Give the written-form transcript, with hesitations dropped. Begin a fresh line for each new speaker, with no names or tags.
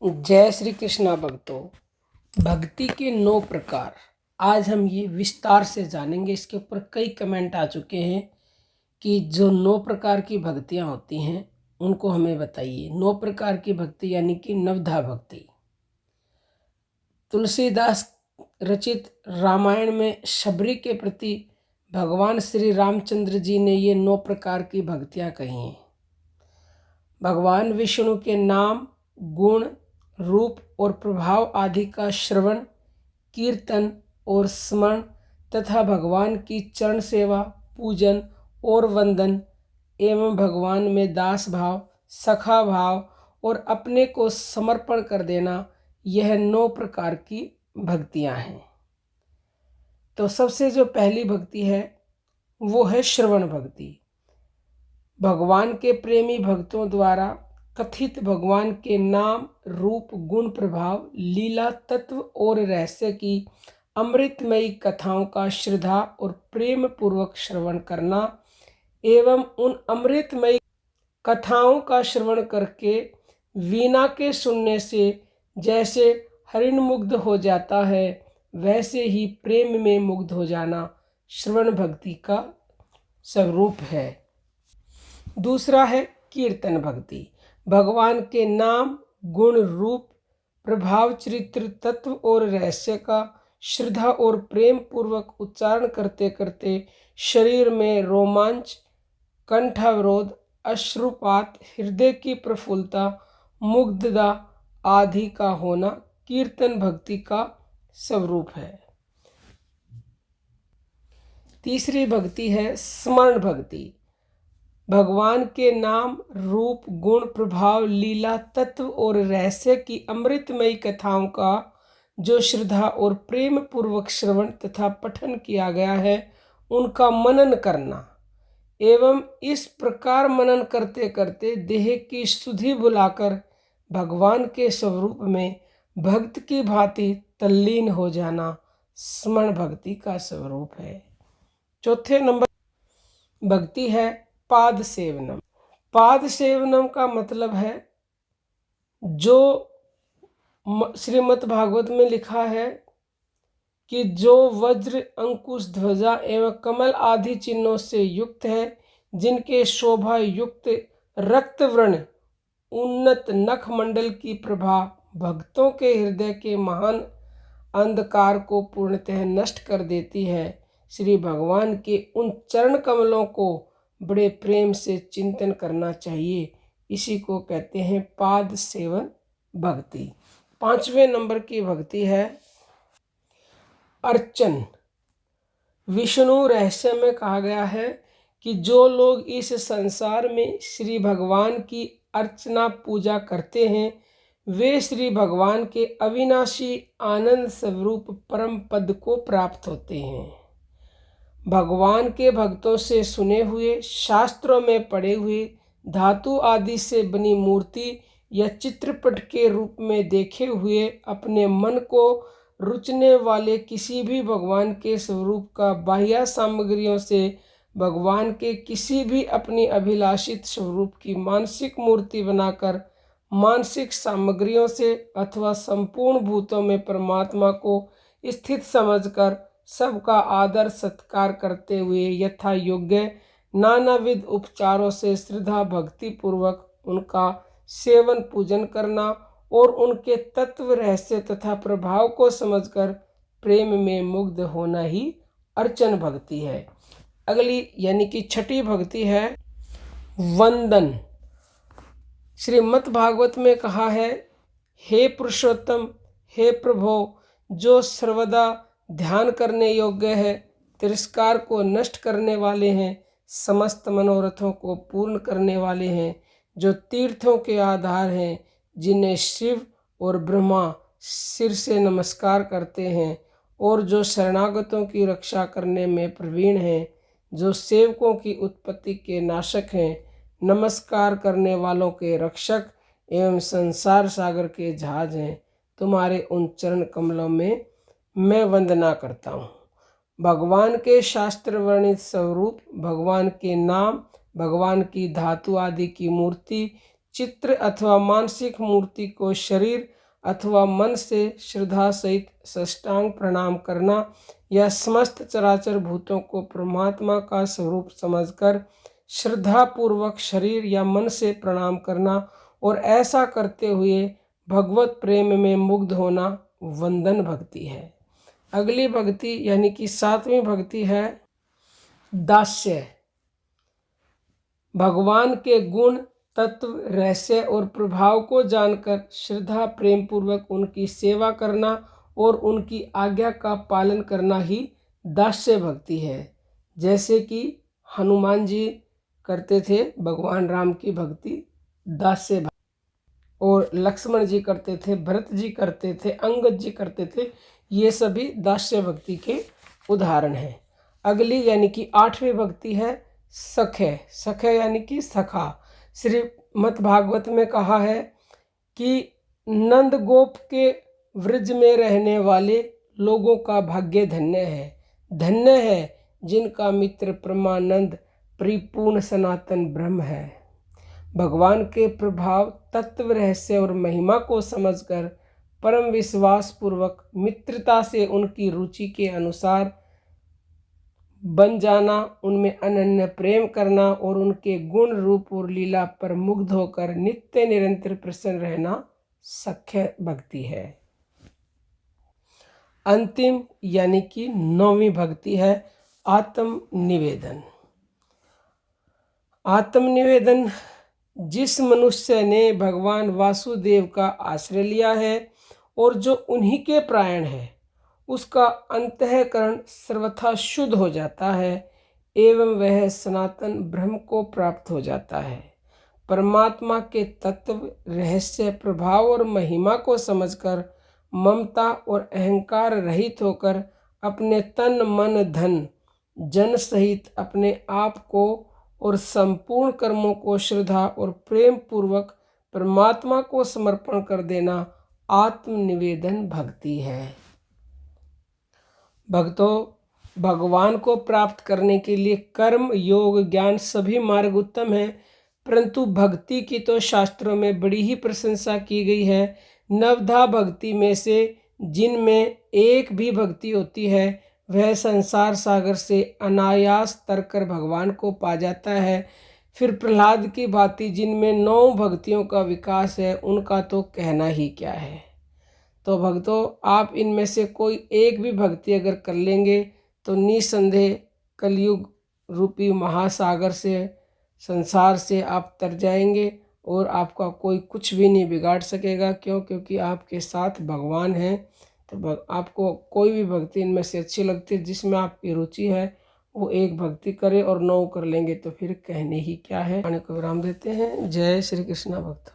जय श्री कृष्णा भक्तों। भक्ति के 9 प्रकार आज हम ये विस्तार से जानेंगे। इसके ऊपर कई कमेंट आ चुके हैं कि जो 9 प्रकार की भक्तियाँ होती हैं उनको हमें बताइए। 9 प्रकार की भक्ति यानी कि नवधा भक्ति। तुलसीदास रचित रामायण में शबरी के प्रति भगवान श्री रामचंद्र जी ने ये 9 प्रकार की भक्तियाँ कही हैं। भगवान विष्णु के नाम, गुण, रूप और प्रभाव आदि का श्रवण, कीर्तन और स्मरण तथा भगवान की चरण सेवा, पूजन और वंदन एवं भगवान में दास भाव, सखा भाव और अपने को समर्पण कर देना, यह 9 प्रकार की भक्तियां हैं। तो सबसे जो पहली भक्ति है वो है श्रवण भक्ति। भगवान के प्रेमी भक्तों द्वारा कथित भगवान के नाम, रूप, गुण, प्रभाव, लीला, तत्व और रहस्य की अमृतमयी कथाओं का श्रद्धा और प्रेम पूर्वक श्रवण करना एवं उन अमृतमयी कथाओं का श्रवण करके वीणा के सुनने से जैसे हरिण मुग्ध हो जाता है, वैसे ही प्रेम में मुग्ध हो जाना श्रवण भक्ति का स्वरूप है। दूसरा है कीर्तन भक्ति। भगवान के नाम, गुण, रूप, प्रभाव, चरित्र, तत्व और रहस्य का श्रद्धा और प्रेम पूर्वक उच्चारण करते करते शरीर में रोमांच, कंठावरोध, अश्रुपात, हृदय की प्रफुल्लता, मुग्धता आदि का होना कीर्तन भक्ति का स्वरूप है। तीसरी भक्ति है स्मरण भक्ति। भगवान के नाम, रूप, गुण, प्रभाव, लीला, तत्व और रहस्य की अमृतमयी कथाओं का जो श्रद्धा और प्रेम पूर्वक श्रवण तथा पठन किया गया है, उनका मनन करना एवं इस प्रकार मनन करते करते देह की शुद्धि बुलाकर भगवान के स्वरूप में भक्त की भांति तल्लीन हो जाना स्मरण भक्ति का स्वरूप है। चौथे नंबर भक्ति है पाद सेवनम। पाद सेवनम का मतलब है जो श्रीमद् भागवत में लिखा है कि जो वज्र, अंकुश, ध्वजा एवं कमल आदि चिन्हों से युक्त है, जिनके शोभा युक्त रक्त वर्ण उन्नत नख मंडल की प्रभा भक्तों के हृदय के महान अंधकार को पूर्णतः नष्ट कर देती है, श्री भगवान के उन चरण कमलों को बड़े प्रेम से चिंतन करना चाहिए। इसी को कहते हैं पाद सेवन भक्ति। 5वें नंबर की भक्ति है अर्चन। विष्णु रहस्य में कहा गया है कि जो लोग इस संसार में श्री भगवान की अर्चना पूजा करते हैं, वे श्री भगवान के अविनाशी आनंद स्वरूप परम पद को प्राप्त होते हैं। भगवान के भक्तों से सुने हुए, शास्त्रों में पढ़े हुए, धातु आदि से बनी मूर्ति या चित्रपट के रूप में देखे हुए अपने मन को रुचने वाले किसी भी भगवान के स्वरूप का बाह्य सामग्रियों से भगवान के किसी भी अपनी अभिलाषित स्वरूप की मानसिक मूर्ति बनाकर मानसिक सामग्रियों से अथवा संपूर्ण भूतों में परमात्मा को स्थित समझकर सबका आदर सत्कार करते हुए यथा योग्य नानाविध उपचारों से श्रद्धा भक्ति पूर्वक उनका सेवन पूजन करना और उनके तत्व, रहस्य तथा प्रभाव को समझकर प्रेम में मुग्ध होना ही अर्चन भक्ति है। अगली यानी कि छठी भक्ति है वंदन। श्रीमद् भागवत में कहा है, हे पुरुषोत्तम, हे प्रभो, जो सर्वदा ध्यान करने योग्य है, तिरस्कार को नष्ट करने वाले हैं, समस्त मनोरथों को पूर्ण करने वाले हैं, जो तीर्थों के आधार हैं, जिन्हें शिव और ब्रह्मा सिर से नमस्कार करते हैं और जो शरणागतों की रक्षा करने में प्रवीण हैं, जो सेवकों की उत्पत्ति के नाशक हैं, नमस्कार करने वालों के रक्षक एवं संसार सागर के जहाज हैं, तुम्हारे उन चरण कमलों में मैं वंदना करता हूँ। भगवान के शास्त्र वर्णित स्वरूप, भगवान के नाम, भगवान की धातु आदि की मूर्ति, चित्र अथवा मानसिक मूर्ति को शरीर अथवा मन से श्रद्धा सहित साष्टांग प्रणाम करना या समस्त चराचर भूतों को परमात्मा का स्वरूप समझकर श्रद्धा पूर्वक शरीर या मन से प्रणाम करना और ऐसा करते हुए भगवत प्रेम में मुग्ध होना वंदन भक्ति है। अगली भक्ति यानी कि 7वीं भक्ति है दास्य। भगवान के गुण, तत्व, रहस्य और प्रभाव को जानकर श्रद्धा प्रेम पूर्वक उनकी सेवा करना और उनकी आज्ञा का पालन करना ही दास्य भक्ति है। जैसे कि हनुमान जी करते थे भगवान राम की भक्ति दास्य भक्ति, और लक्ष्मण जी करते थे, भरत जी करते थे, अंगद जी करते थे। ये सभी दास्य भक्ति के उदाहरण हैं। अगली यानी कि 8वीं भक्ति है सखे। सखे यानी कि सखा। श्रीमद् भागवत में कहा है कि नंद गोप के व्रज में रहने वाले लोगों का भाग्य धन्य है। धन्य है जिनका मित्र परमानंद परिपूर्ण सनातन ब्रह्म है। भगवान के प्रभाव, तत्व, रहस्य और महिमा को समझकर परम विश्वास पूर्वक मित्रता से उनकी रुचि के अनुसार बन जाना, उनमें अनन्य प्रेम करना और उनके गुण, रूप और लीला पर मुग्ध होकर नित्य निरंतर प्रसन्न रहना सख्य भक्ति है। अंतिम यानी कि 9वीं भक्ति है आत्म निवेदन। आत्म निवेदन जिस मनुष्य ने भगवान वासुदेव का आश्रय लिया है और जो उन्हीं के प्राण है, उसका अंतःकरण सर्वथा शुद्ध हो जाता है एवं वह सनातन ब्रह्म को प्राप्त हो जाता है। परमात्मा के तत्व, रहस्य, प्रभाव और महिमा को समझकर ममता और अहंकार रहित होकर अपने तन, मन, धन, जन सहित अपने आप को और संपूर्ण कर्मों को श्रद्धा और प्रेम पूर्वक परमात्मा को समर्पण कर देना आत्मनिवेदन भक्ति है। भक्तों, भगवान को प्राप्त करने के लिए कर्म, योग, ज्ञान सभी मार्ग उत्तम हैं, परंतु भक्ति की तो शास्त्रों में बड़ी ही प्रशंसा की गई है। नवधा भक्ति में से जिनमें एक भी भक्ति होती है वह संसार सागर से अनायास तरकर भगवान को पा जाता है। फिर प्रहलाद की भांति जिनमें 9 भक्तियों का विकास है उनका तो कहना ही क्या है। तो भक्तों, आप इनमें से कोई एक भी भक्ति अगर कर लेंगे तो निसंदेह कलयुग रूपी महासागर से, संसार से आप तर जाएंगे और आपका कोई कुछ भी नहीं बिगाड़ सकेगा। क्योंकि आपके साथ भगवान हैं। तो आपको कोई भी भक्ति इनमें से अच्छी लगती है, जिसमें आपकी रुचि है वो एक भक्ति करे और 9 कर लेंगे तो फिर कहने ही क्या है। आने को विराम देते हैं। जय श्री कृष्ण भक्त।